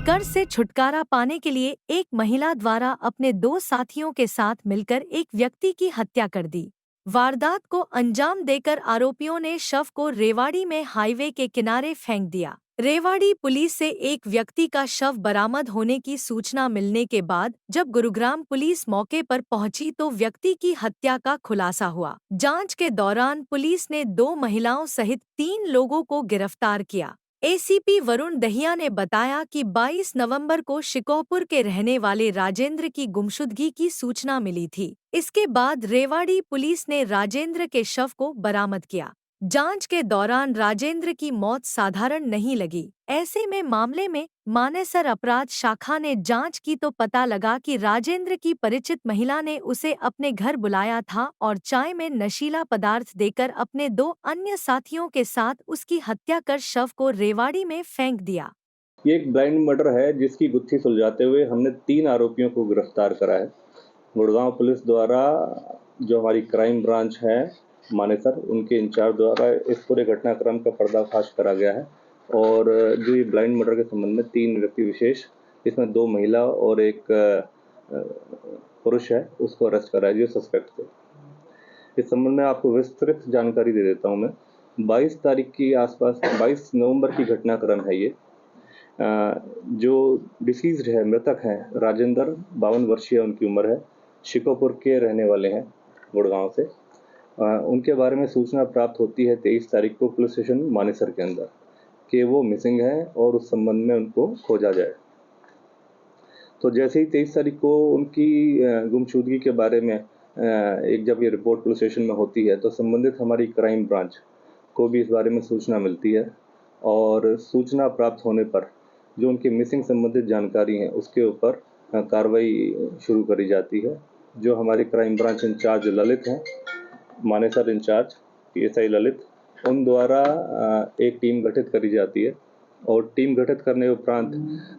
कर्ज से छुटकारा पाने के लिए एक महिला द्वारा अपने 2 साथियों के साथ मिलकर एक व्यक्ति की हत्या कर दी। वारदात को अंजाम देकर आरोपियों ने शव को रेवाड़ी में हाईवे के किनारे फेंक दिया। रेवाड़ी पुलिस से एक व्यक्ति का शव बरामद होने की सूचना मिलने के बाद जब गुरुग्राम पुलिस मौके पर पहुंची तो व्यक्ति की हत्या का खुलासा हुआ। जांच के दौरान पुलिस ने 2 महिलाओं सहित 3 लोगों को गिरफ्तार किया। एसीपी वरुण दहिया ने बताया कि 22 नवंबर को शिकोहपुर के रहने वाले राजेंद्र की गुमशुदगी की सूचना मिली थी। इसके बाद रेवाड़ी पुलिस ने राजेंद्र के शव को बरामद किया। जांच के दौरान राजेंद्र की मौत साधारण नहीं लगी। ऐसे में मामले में मानेसर अपराध शाखा ने जांच की तो पता लगा कि राजेंद्र की परिचित महिला ने उसे अपने घर बुलाया था और चाय में नशीला पदार्थ देकर अपने 2 अन्य साथियों के साथ उसकी हत्या कर शव को रेवाड़ी में फेंक दिया। ये एक ब्लाइंड मर्डर है जिसकी गुत्थी सुलझाते हुए हमने 3 आरोपियों को गिरफ्तार करा है। गुड़गांव पुलिस द्वारा जो हमारी क्राइम ब्रांच है मानेसर, उनके इंचार्ज द्वारा इस पूरे घटनाक्रम का पर्दाफाश करा गया है और जो ये ब्लाइंड मर्डर के संबंध में 3 व्यक्ति विशेष, इसमें 2 महिला और एक पुरुष है, उसको अरेस्ट करा है जो सस्पेक्ट थे। इस संबंध में आपको विस्तृत जानकारी दे देता हूँ मैं। 22 तारीख की आसपास 22 नवंबर की घटनाक्रम है ये। जो डिसीज्ड है, मृतक हैं राजेंद्र, 52 वर्षीय उनकी उम्र है, शिकोहपुर के रहने वाले हैं गुड़गांव से। उनके बारे में सूचना प्राप्त होती है 23 तारीख को पुलिस स्टेशन मानेसर के अंदर कि वो मिसिंग हैं और उस संबंध में उनको खोजा जाए। तो जैसे ही 23 तारीख को उनकी गुमशुदगी के बारे में जब ये रिपोर्ट पुलिस स्टेशन में होती है तो संबंधित हमारी क्राइम ब्रांच को भी इस बारे में सूचना मिलती है और सूचना प्राप्त होने पर जो उनकी मिसिंग संबंधित जानकारी है उसके ऊपर कार्रवाई शुरू करी जाती है। जो हमारे क्राइम ब्रांच इंचार्ज ललित हैं, मानेसर इंचार्ज PSI ललित, उन द्वारा एक टीम गठित करी जाती है और टीम गठित करने उपरांत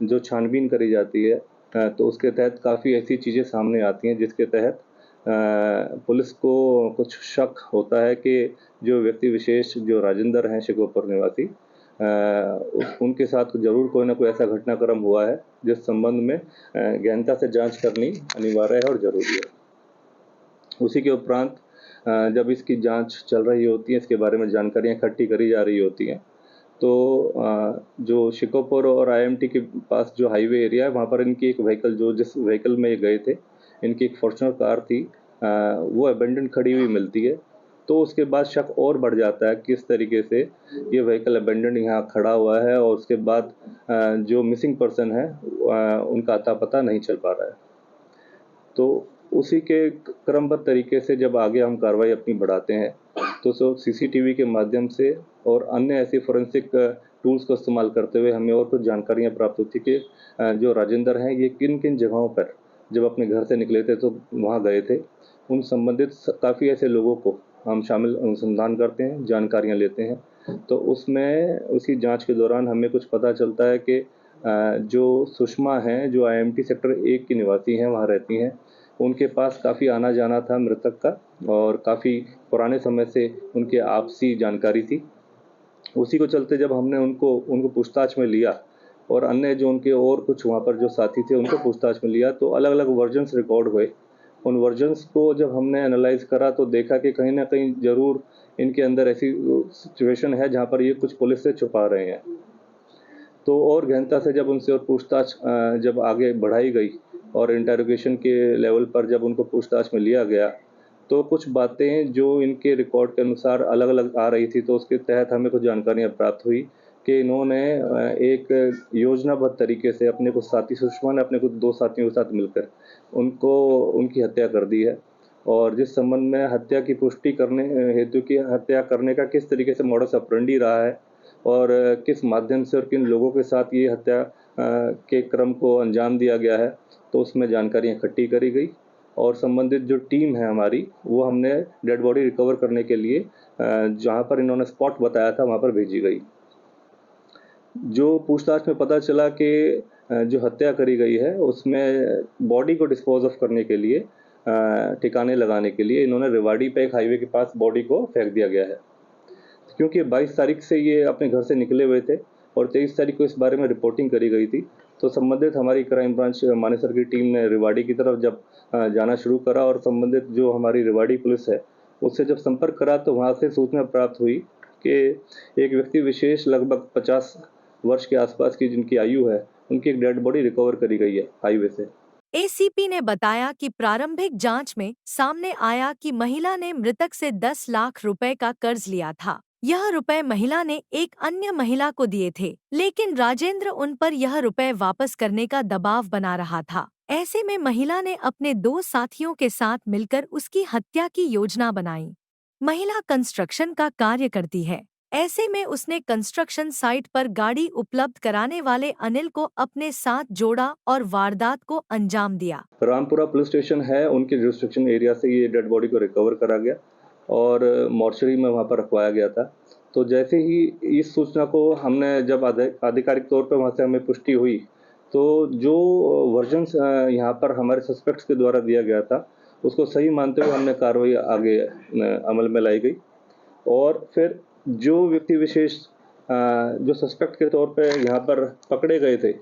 जो छानबीन करी जाती है तो उसके तहत काफ़ी ऐसी चीज़ें सामने आती हैं जिसके तहत पुलिस को कुछ शक होता है कि जो व्यक्ति विशेष जो राजेंद्र हैं शिकोहपुर निवासी, उनके साथ ज़रूर कोई ना कोई ऐसा घटनाक्रम हुआ है जिस संबंध में गहनता से जांच करनी अनिवार्य है और ज़रूरी है। उसी के उपरांत जब इसकी जांच चल रही होती है, इसके बारे में जानकारियाँ इकट्ठी करी जा रही होती हैं, तो जो शिकोहपुर और IMT के पास जो हाईवे एरिया है वहाँ पर इनकी एक व्हीकल, जो जिस व्हीकल में ये गए थे, इनकी एक फॉर्च्यूनर कार थी, वो अबेंडन खड़ी हुई मिलती है। तो उसके बाद शक और बढ़ जाता है किस तरीके से ये व्हीकल अबेंडन यहाँ खड़ा हुआ है और उसके बाद जो मिसिंग पर्सन है उनका अता पता नहीं चल पा रहा है। तो उसी के क्रमबद्ध तरीके से जब आगे हम कार्रवाई अपनी बढ़ाते हैं तो CCTV के माध्यम से और अन्य ऐसी फोरेंसिक टूल्स को इस्तेमाल करते हुए हमें और कुछ जानकारियाँ प्राप्त होती कि जो राजेंद्र हैं ये किन किन जगहों पर जब अपने घर से निकले थे तो वहाँ गए थे, उन संबंधित काफ़ी ऐसे लोगों को हम शामिल अनुसंधान करते हैं, जानकारियाँ लेते हैं। तो उसमें उसी जांच के दौरान हमें कुछ पता चलता है कि जो सुषमा हैं, जो IMT सेक्टर 1 की निवासी हैं, वहाँ रहती हैं, उनके पास काफ़ी आना जाना था मृतक का और काफ़ी पुराने समय से उनकी आपसी जानकारी थी। उसी को चलते जब हमने उनको पूछताछ में लिया और अन्य जो उनके और कुछ वहाँ पर जो साथी थे उनको पूछताछ में लिया तो अलग अलग वर्जन्स रिकॉर्ड हुए। उन वर्जन्स को जब हमने एनालाइज करा तो देखा कि कहीं ना कहीं ज़रूर इनके अंदर ऐसी सिचुएशन है जहाँ पर ये कुछ पुलिस से छुपा रहे हैं। तो और गहनता से जब उनसे और पूछताछ जब आगे बढ़ाई गई और इंटरोगेशन के लेवल पर जब उनको पूछताछ में लिया गया तो कुछ बातें जो इनके रिकॉर्ड के अनुसार अलग अलग आ रही थी, तो उसके तहत हमें कुछ जानकारियाँ प्राप्त हुई कि इन्होंने एक योजनाबद्ध तरीके से अपने कुछ साथी, सुषमा ने अपने कुछ 2 साथियों के साथ मिलकर उनकी हत्या कर दी है। और जिस संबंध में हत्या की पुष्टि करने हेतु की हत्या करने का किस तरीके से मॉडस ऑपरेंडी रहा है और किस माध्यम से और किन लोगों के साथ ये हत्या के क्रम को अंजाम दिया गया है, तो उसमें जानकारियाँ इकट्ठी करी गई और संबंधित जो टीम है हमारी, वो हमने डेड बॉडी रिकवर करने के लिए जहाँ पर इन्होंने स्पॉट बताया था वहाँ पर भेजी गई। जो पूछताछ में पता चला कि जो हत्या करी गई है उसमें बॉडी को डिस्पोज ऑफ करने के लिए, ठिकाने लगाने के लिए इन्होंने रेवाड़ी पे एक हाईवे के पास बॉडी को फेंक दिया गया है। क्योंकि 22 तारीख से ये अपने घर से निकले हुए थे और 23 तारीख को इस बारे में रिपोर्टिंग करी गई थी। तो संबंधित हमारी क्राइम ब्रांच मानेसर की टीम ने रेवाड़ी की तरफ जब जाना शुरू करा और संबंधित जो हमारी रेवाड़ी पुलिस है उससे जब संपर्क करा तो वहाँ से सूचना प्राप्त हुई कि एक व्यक्ति विशेष लगभग 50 वर्ष के आसपास की जिनकी आयु है, उनकी एक डेड बॉडी रिकवर करी गई है हाईवे से। एसीपी ने बताया कि प्रारंभिक जांच में सामने आया कि महिला ने मृतक से 10 लाख रुपए का कर्ज लिया था। यह रुपए महिला ने एक अन्य महिला को दिए थे, लेकिन राजेंद्र उन पर यह रुपए वापस करने का दबाव बना रहा था। ऐसे में महिला ने अपने 2 साथियों के साथ मिलकर उसकी हत्या की योजना बनाई। महिला कंस्ट्रक्शन का कार्य करती है। ऐसे में उसने कंस्ट्रक्शन साइट पर गाड़ी उपलब्ध कराने वाले अनिल को अपने साथ जोड़ा और वारदात को अंजाम दिया। रामपुरा पुलिस स्टेशन है, उनके जुरिस्डिक्शन एरिया से ये डेड बॉडी को रिकवर करा गया और मॉर्चरी में वहाँ पर रखवाया गया था। तो जैसे ही इस सूचना को हमने जब आधिकारिक तौर पर वहाँ से हमें पुष्टि हुई, तो जो वर्जन्स यहाँ पर हमारे सस्पेक्ट्स के द्वारा दिया गया था, उसको सही मानते हुए हमने कार्रवाई आगे अमल में लाई गई। और फिर जो व्यक्ति विशेष जो सस्पेक्ट के तौर पे यहाँ पर पकड़े गए थे,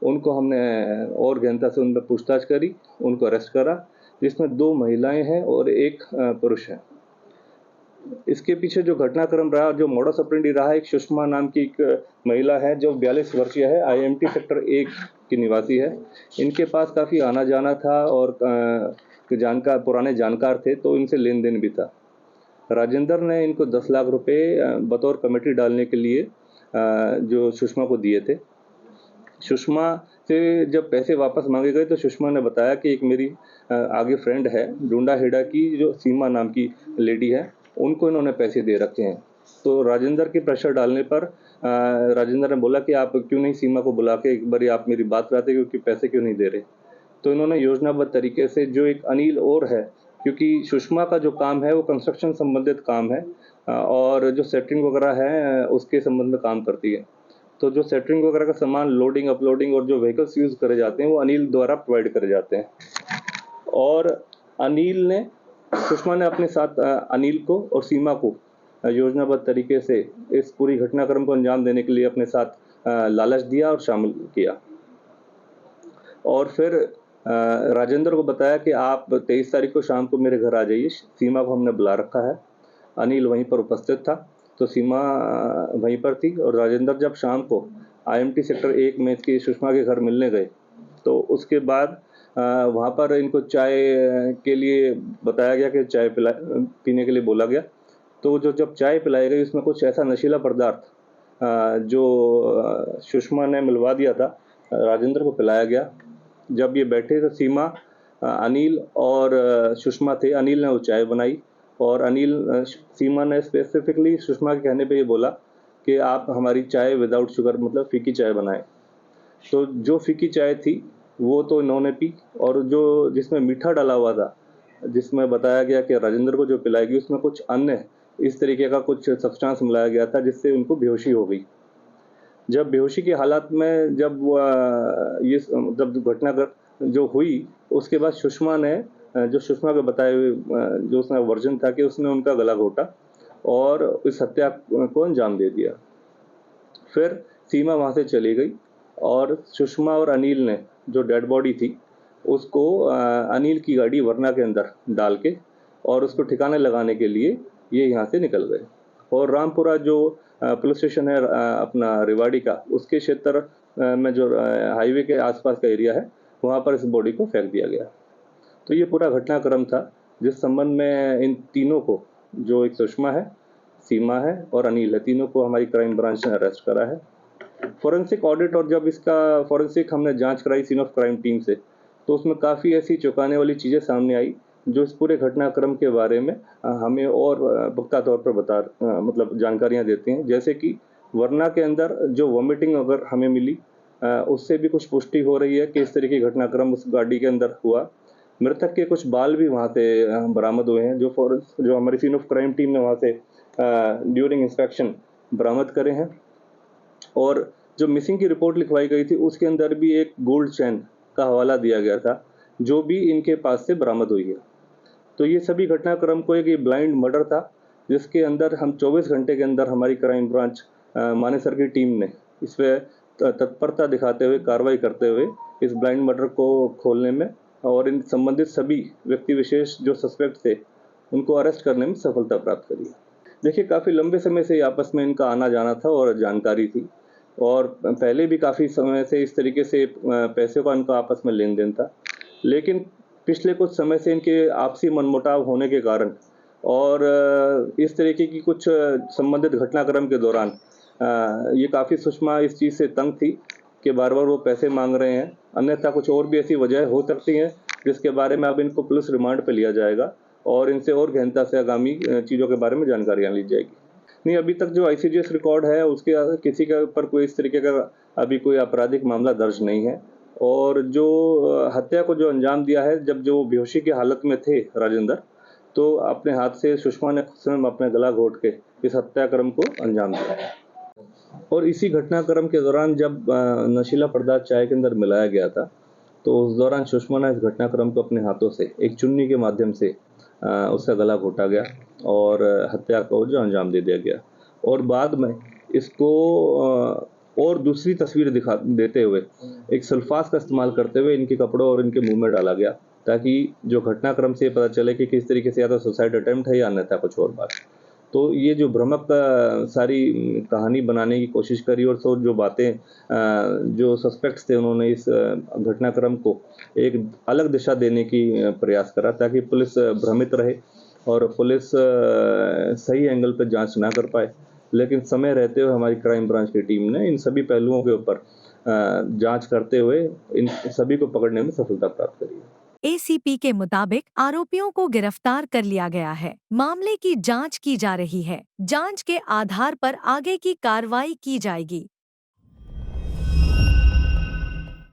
उनको हमने और गहनता से उन पर पूछताछ करी, उनको अरेस्ट करा, जिसमें 2 महिलाएं हैं और 1 पुरुष है। इसके पीछे जो घटनाक्रम रहा, जो मोडस ऑपरेंडी रहा, एक सुषमा नाम की एक महिला है जो 42 वर्षीय है, आईएमटी सेक्टर 1 की निवासी है। इनके पास काफ़ी आना जाना था और पुराने जानकार थे, तो इनसे लेन देन भी था। राजेंद्र ने इनको 10 लाख रुपए बतौर कमेटी डालने के लिए जो सुषमा को दिए थे। सुषमा से जब पैसे वापस मांगे गए तो सुषमा ने बताया कि एक मेरी आगे फ्रेंड है डूंडा हेड़ा की, जो सीमा नाम की लेडी है, उनको इन्होंने पैसे दे रखे हैं। तो राजेंद्र के प्रेशर डालने पर राजेंद्र ने बोला कि आप क्यों नहीं सीमा को बुला के एक बार आप मेरी बात कराते, क्योंकि पैसे क्यों नहीं दे रहे। तो इन्होंने योजनाबद्ध तरीके से जो एक अनिल और है, क्योंकि सुषमा का जो काम है वो कंस्ट्रक्शन संबंधित काम है और जो सेटरिंग वगैरह है उसके संबंध में काम करती है। तो जो सेटरिंग वगैरह का सामान लोडिंग अपलोडिंग और जो व्हीकल्स यूज़ करे जाते हैं वो अनिल द्वारा प्रोवाइड करे जाते हैं। और सुषमा ने अपने साथ अनिल को और सीमा को योजनाबद्ध तरीके से इस पूरी घटनाक्रम को अंजाम देने के लिए अपने साथ लालच दिया और शामिल किया। और फिर राजेंद्र को बताया कि आप 23 तारीख को शाम को मेरे घर आ जाइए, सीमा को हमने बुला रखा है। अनिल वहीं पर उपस्थित था, तो सीमा वहीं पर थी और राजेंद्र जब शाम को आईएमटी सेक्टर 1 में इसकी सुषमा के घर मिलने गए, तो उसके बाद वहाँ पर इनको चाय के लिए बताया गया कि चाय पीने के लिए बोला गया। तो जब चाय पिलाई गई उसमें कुछ ऐसा नशीला पदार्थ जो सुषमा ने मिलवा दिया था, राजेंद्र को पिलाया गया। जब ये बैठे तो सीमा, अनिल और सुषमा थे। अनिल ने वो चाय बनाई और सीमा ने स्पेसिफिकली सुषमा के कहने पे ये बोला कि आप हमारी चाय विदाउट शुगर, मतलब फीकी चाय बनाएं। तो जो फीकी चाय थी वो तो इन्होंने पी, और जो जिसमें मीठा डाला हुआ था, जिसमें बताया गया कि राजेंद्र को जो पिलाएगी, उसमें कुछ अन्य इस तरीके का कुछ सब्सटेंस मिलाया गया था जिससे उनको बेहोशी हो गई। जब बेहोशी की हालत में जब घटना जो हुई, उसके बाद सुषमा ने जो सुषमा के बताए हुए जो उसका वर्जन था कि उसने उनका गला घोटा और इस हत्या को अंजाम दे दिया। फिर सीमा वहाँ से चली गई और सुषमा और अनिल ने जो डेड बॉडी थी उसको अनिल की गाड़ी वरना के अंदर डाल के और उसको ठिकाने लगाने के लिए ये यहाँ से निकल गए। और रामपुरा जो पुलिस स्टेशन है अपना रेवाड़ी का, उसके क्षेत्र में जो हाईवे के आसपास का एरिया है, वहाँ पर इस बॉडी को फेंक दिया गया। तो ये पूरा घटनाक्रम था जिस संबंध में इन तीनों को, जो एक सुषमा है, सीमा है और अनिल है, तीनों को हमारी क्राइम ब्रांच ने अरेस्ट करा है। फॉरेंसिक ऑडिट और जब इसका फॉरेंसिक हमने जांच कराई सीन ऑफ क्राइम टीम से, तो उसमें काफ़ी ऐसी चौंकाने वाली चीज़ें सामने आई जो इस पूरे घटनाक्रम के बारे में हमें और पुख्ता तौर पर मतलब जानकारियाँ देती हैं। जैसे कि वरना के अंदर जो वॉमिटिंग अगर हमें मिली, उससे भी कुछ पुष्टि हो रही है कि इस तरह की घटनाक्रम उस गाड़ी के अंदर हुआ। मृतक के कुछ बाल भी वहाँ से बरामद हुए हैं, जो हमारी सीन ऑफ क्राइम टीम ने वहाँ से ड्यूरिंग इंस्पेक्शन बरामद करे हैं। और जो मिसिंग की रिपोर्ट लिखवाई गई थी उसके अंदर भी एक गोल्ड चैन का हवाला दिया गया था, जो भी इनके पास से बरामद हुई है। तो ये सभी घटनाक्रम को एक ब्लाइंड मर्डर था, जिसके अंदर हम 24 घंटे के अंदर हमारी क्राइम ब्रांच मानेसर की टीम ने इस पे तत्परता दिखाते हुए कार्रवाई करते हुए इस ब्लाइंड मर्डर को खोलने में और इन संबंधित सभी व्यक्ति विशेष जो सस्पेक्ट थे उनको अरेस्ट करने में सफलता प्राप्त करी। देखिए, काफ़ी लंबे समय से आपस में इनका आना जाना था और जानकारी थी, और पहले भी काफ़ी समय से इस तरीके से पैसे का इनका आपस में लेन देन था। लेकिन पिछले कुछ समय से इनके आपसी मनमुटाव होने के कारण और इस तरीके की कुछ संबंधित घटनाक्रम के दौरान ये काफ़ी सुषमा इस चीज़ से तंग थी कि बार बार वो पैसे मांग रहे हैं। अन्यथा कुछ और भी ऐसी वजह हो सकती हैं जिसके बारे में अब इनको पुलिस रिमांड पे लिया जाएगा और इनसे और गहनता से आगामी चीज़ों के बारे में जानकारियाँ ली जाएगी। नहीं, अभी तक जो ICGS रिकॉर्ड है उसके किसी के ऊपर कोई इस तरीके का अभी कोई आपराधिक मामला दर्ज नहीं है। और जो हत्या को जो अंजाम दिया है, जब जो बेहोशी की हालत में थे राजेंद्र, तो अपने हाथ से सुषमा ने स्वयं अपना गला घोट के इस हत्याक्रम को अंजाम दिया है। और इसी घटनाक्रम के दौरान जब नशीला पदार्थ चाय के अंदर मिलाया गया था, तो उस दौरान सुषमा ने इस घटनाक्रम को अपने हाथों से एक चुन्नी के माध्यम से उसका गला घोटा गया और हत्या को जो अंजाम दे दिया गया। और बाद में इसको और दूसरी तस्वीर दिखा देते हुए एक सल्फास का इस्तेमाल करते हुए इनके कपड़ों और इनके मुंह में डाला गया, ताकि जो घटनाक्रम से पता चले कि किस तरीके से या तो सुसाइड अटेम्प्ट है या अन्यथा कुछ और बात। तो ये जो भ्रमक सारी कहानी बनाने की कोशिश करी और सो जो बातें जो सस्पेक्ट्स थे उन्होंने इस घटनाक्रम को एक अलग दिशा देने की प्रयास करा, ताकि पुलिस भ्रमित रहे और पुलिस सही एंगल पर जांच ना कर पाए। लेकिन समय रहते हुए हमारी क्राइम ब्रांच की टीम ने इन सभी पहलुओं के ऊपर जांच करते हुए इन सभी को पकड़ने में सफलता प्राप्त करी है। ACP के मुताबिक आरोपियों को गिरफ्तार कर लिया गया है। मामले की जांच की जा रही है। जांच के आधार पर आगे की कार्रवाई की जाएगी।